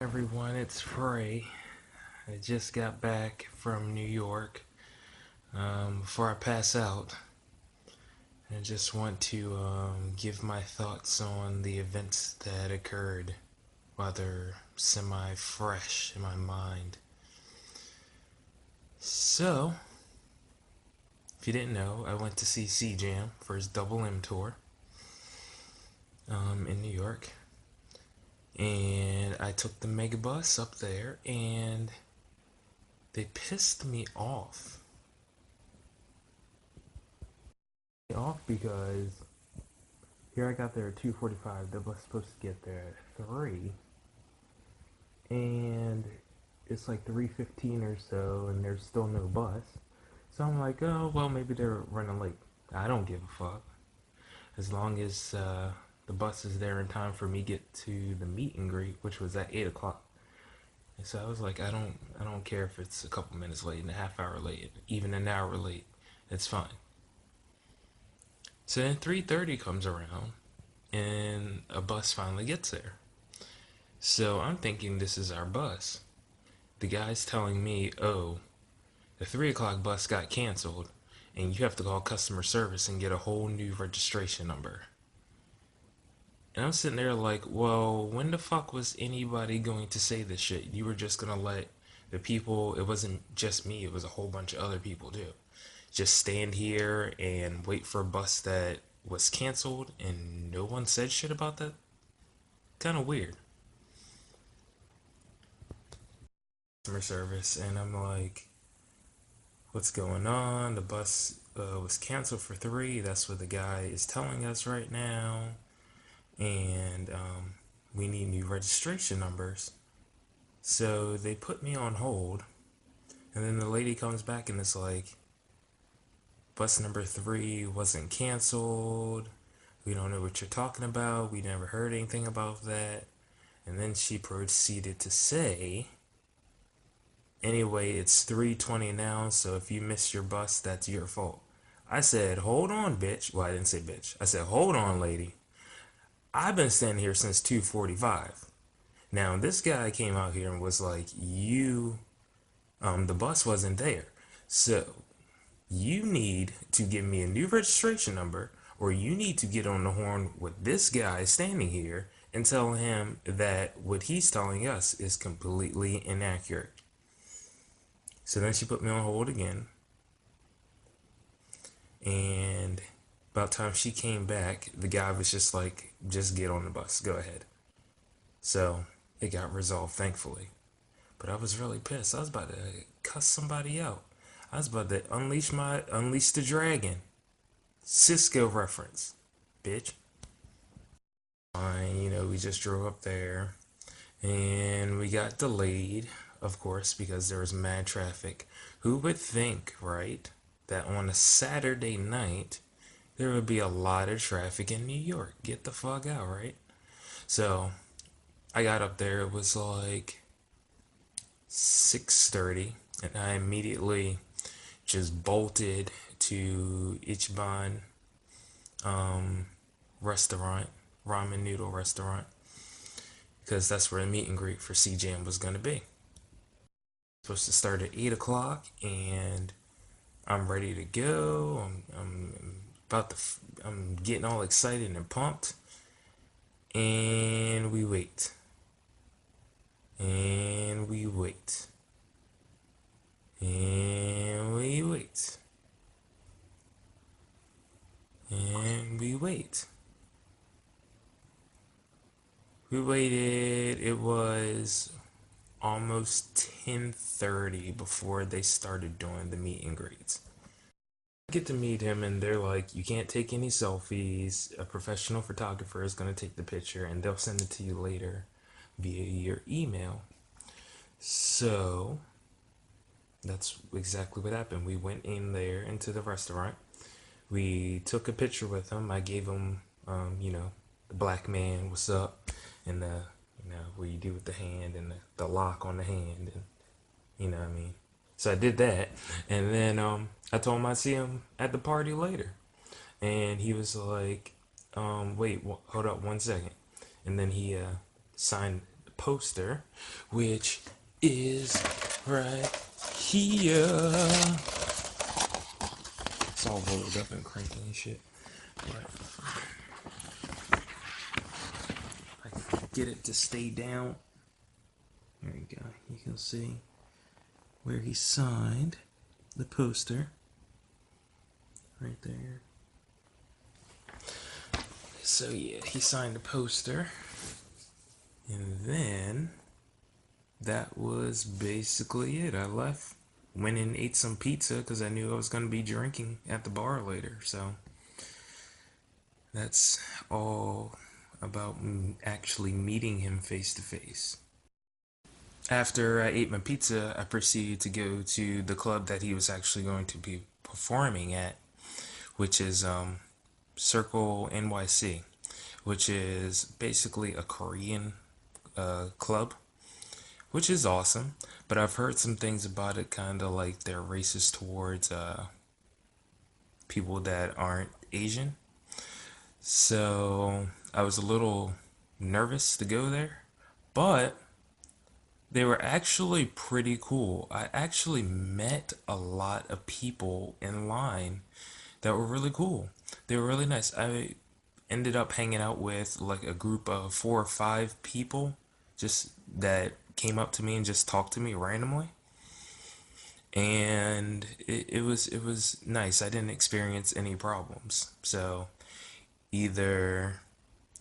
Everyone, it's Frey. I just got back from New York. Before I pass out, I just want to give my thoughts on the events that occurred while they're semi-fresh in my mind. So, if you didn't know, I went to see CJAMM for his Double M tour in New York. And I took the megabus up there, and they pissed me off. Because here I got there at 2:45. The bus was supposed to get there at 3, and it's like 3:15 or so, and there's still no bus. So I'm like, oh well, maybe they're running late. I don't give a fuck as long as the bus is there in time for me to get to the meet and greet, which was at 8 o'clock. And so I was like, I don't care if it's a couple minutes late and a half hour late, even an hour late. It's fine. So then 3:30 comes around, and a bus finally gets there. So I'm thinking this is our bus. The guy's telling me, oh, the 3 o'clock bus got canceled, and you have to call customer service and get a whole new registration number. And I'm sitting there like, well, when the fuck was anybody going to say this shit? You were just gonna let the people, it wasn't just me, it was a whole bunch of other people too, just stand here and wait for a bus that was canceled and no one said shit about that? Kind of weird. Customer service, and I'm like, what's going on? The bus was canceled for 3. That's what the guy is telling us right now. And we need new registration numbers. So they put me on hold. And then the lady comes back and it's like, bus number 3 wasn't canceled. We don't know what you're talking about. We never heard anything about that. And then she proceeded to say, anyway, it's 3:20 now, so if you miss your bus, that's your fault. I said, hold on, bitch. Well, I didn't say bitch. I said, hold on, lady. I've been standing here since 2:45. Now, this guy came out here and was like, the bus wasn't there. So, you need to give me a new registration number, or you need to get on the horn with this guy standing here and tell him that what he's telling us is completely inaccurate. So then she put me on hold again. And about time she came back, the guy was just like, just get on the bus, go ahead. So it got resolved, thankfully. But I was really pissed. I was about to cuss somebody out. I was about to unleash the dragon. Cisco reference, bitch. Fine, we just drove up there, and we got delayed, of course, because there was mad traffic. Who would think, right, that on a Saturday night there would be a lot of traffic in New York? Get the fuck out, right? So I got up there. It was like 6:30, and I immediately just bolted to Ichiban restaurant, ramen noodle restaurant, because that's where the meet and greet for CJAMM was going to be. Supposed to start at 8 o'clock, and I'm ready to go. I'm getting all excited and pumped, and we wait, and we wait, and we wait, and we wait. We waited. It was almost 10:30 before they started doing the meet and greets. I get to meet him, and they're like, you can't take any selfies. A professional photographer is going to take the picture, and they'll send it to you later via your email. So that's exactly what happened. We went in there into the restaurant. We took a picture with him. I gave him, the black man, what's up, and the, what you do with the hand and the lock on the hand, and what I mean. So I did that, and then I told him I'd see him at the party later, and he was like, wait, hold up 1 second, and then he signed poster, which is right here. It's all rolled up and crinkly and shit. But I can get it to stay down. There you go. You can see where he signed the poster. Right there. So yeah, he signed the poster. And then that was basically it. I left, went and ate some pizza because I knew I was going to be drinking at the bar later. So that's all about actually meeting him face to face. After I ate my pizza, I proceeded to go to the club that he was actually going to be performing at, which is Circle NYC, which is basically a Korean club, which is awesome. But I've heard some things about it, kind of like they're racist towards people that aren't Asian. So I was a little nervous to go there, but they were actually pretty cool. I actually met a lot of people in line that were really cool. They were really nice. I ended up hanging out with like a group of 4 or 5 people just that came up to me and just talked to me randomly. And it was nice. I didn't experience any problems. So either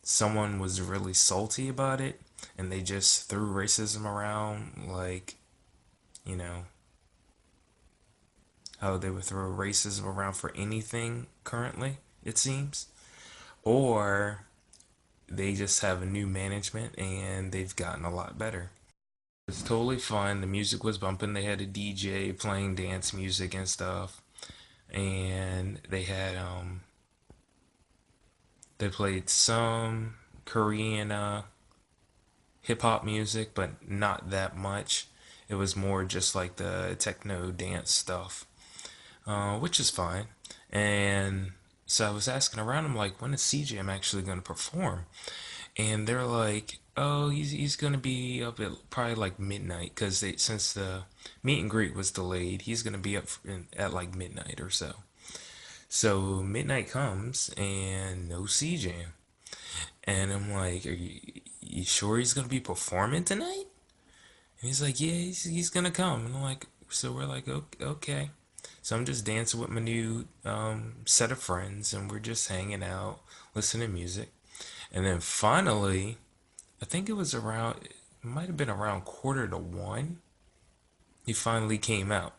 someone was really salty about it and they just threw racism around, like, you know, how they would throw racism around for anything currently, it seems. Or they just have a new management and they've gotten a lot better. It's totally fun. The music was bumping. They had a DJ playing dance music and stuff. And they had they played some Korean hip hop music, but not that much. It was more just like the techno dance stuff, which is fine. And so I was asking around, I'm like, when is CJAMM actually going to perform? And they're like, oh, he's going to be up at probably like midnight, because since the meet and greet was delayed, he's going to be up at like midnight or so. So midnight comes and no CJAMM. And I'm like, are you sure he's going to be performing tonight? And he's like, yeah, he's going to come. And I'm like, so we're like, okay. So I'm just dancing with my new set of friends, and we're just hanging out, listening to music. And then finally, I think it was around, it might have been around 1:45, he finally came out.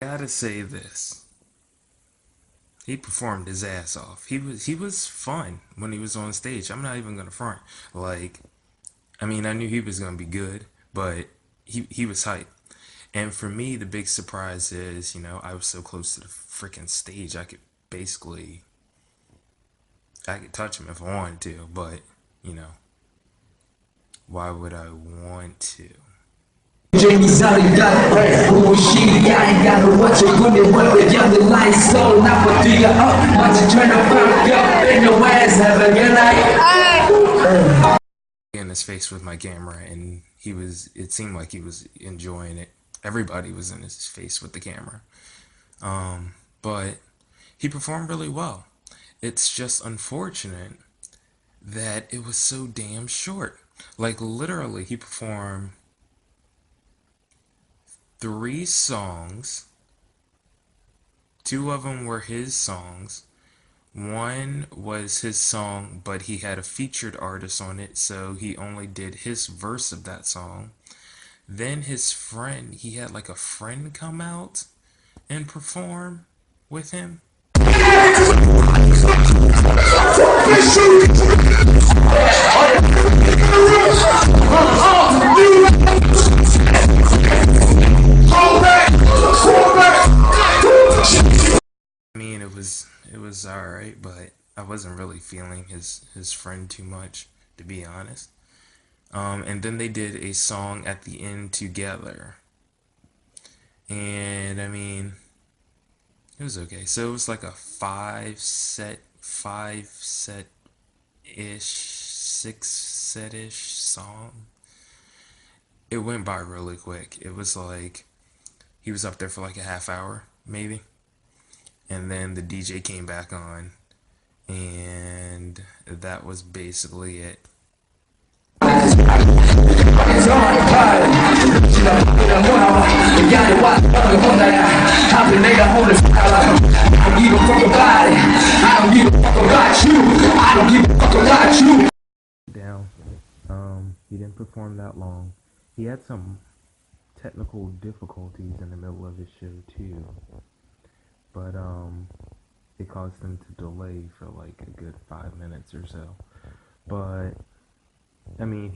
Gotta say this. He performed his ass off. He was fun when he was on stage. I'm not even gonna front. Like, I mean, I knew he was gonna be good, but he was hype. And for me, the big surprise is, you know, I was so close to the freaking stage, I could touch him if I wanted to, but, you know, why would I want to? In his face with my camera, and it seemed like he was enjoying it. Everybody was in his face with the camera. But he performed really well. It's just unfortunate that it was so damn short. Like, literally, he performed 3 songs. 2 of them were his songs. 1 was his song, but he had a featured artist on it, so he only did his verse of that song. Then his friend, he had like a friend come out and perform with him. I mean, it was alright, but I wasn't really feeling his friend too much, to be honest. And then they did a song at the end together. And I mean, it was okay. So it was like a five set ish, six set ish song. It went by really quick. It was like he was up there for like a half hour, maybe. And then the DJ came back on, and that was basically it. Down. He didn't perform that long. He had some technical difficulties in the middle of his show too, but it caused him to delay for like a good 5 minutes or so. But I mean,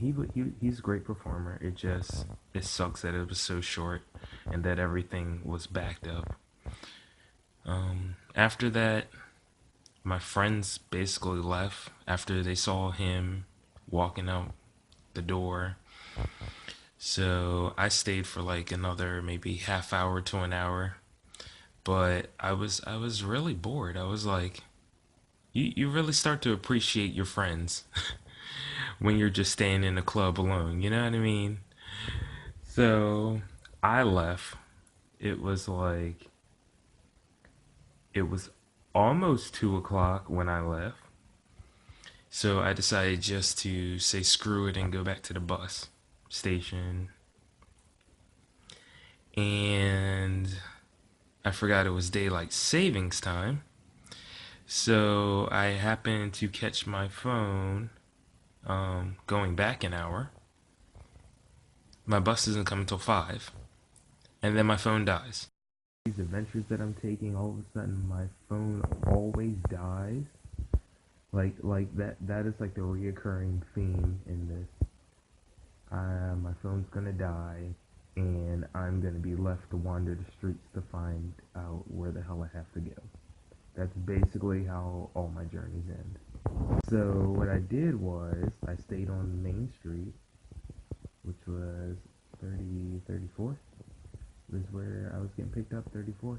he's a great performer. It sucks that it was so short and that everything was backed up. After that, my friends basically left after they saw him walking out the door. So I stayed for like another maybe half hour to an hour. But I was really bored. I was like, you really start to appreciate your friends when you're just staying in a club alone. You know what I mean? So I left. It was like it was almost 2 o'clock when I left. So I decided just to say screw it and go back to the bus station. And I forgot it was daylight savings time. So I happened to catch my phone going back an hour. My bus doesn't come until 5. And then my phone dies. These adventures that I'm taking, all of a sudden my phone always dies. Like that is like the reoccurring theme in this. My phone's gonna die, and I'm gonna be left to wander the streets to find out where the hell I have to go. That's basically how all my journeys end. So what I did was I stayed on Main Street, which was 34th. Was where I was getting picked up, 34th.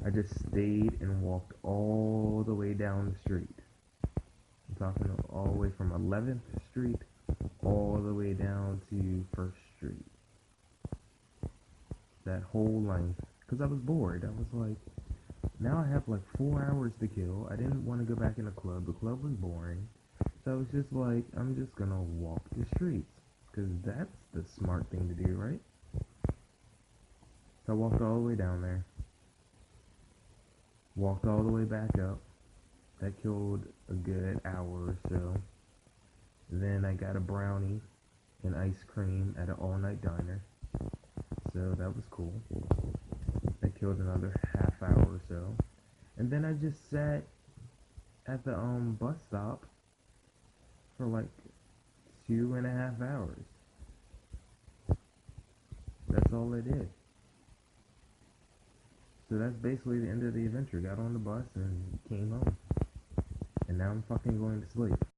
I just stayed and walked all the way down the street. I'm talking all the way from 11th Street all the way down to 1st Street. That whole length. Because I was bored. I was like, now I have like 4 hours to kill. I didn't want to go back in the club. The club was boring. So I was just like, I'm just going to walk the streets. Because that's the smart thing to do, right? So I walked all the way down there. Walked all the way back up. That killed a good hour or so. Then I got a brownie and ice cream at an all-night diner. So that was cool. That killed another half hour or so. And then I just sat at the bus stop for like 2.5 hours. That's all I did. So that's basically the end of the adventure. Got on the bus and came home. And now I'm fucking going to sleep.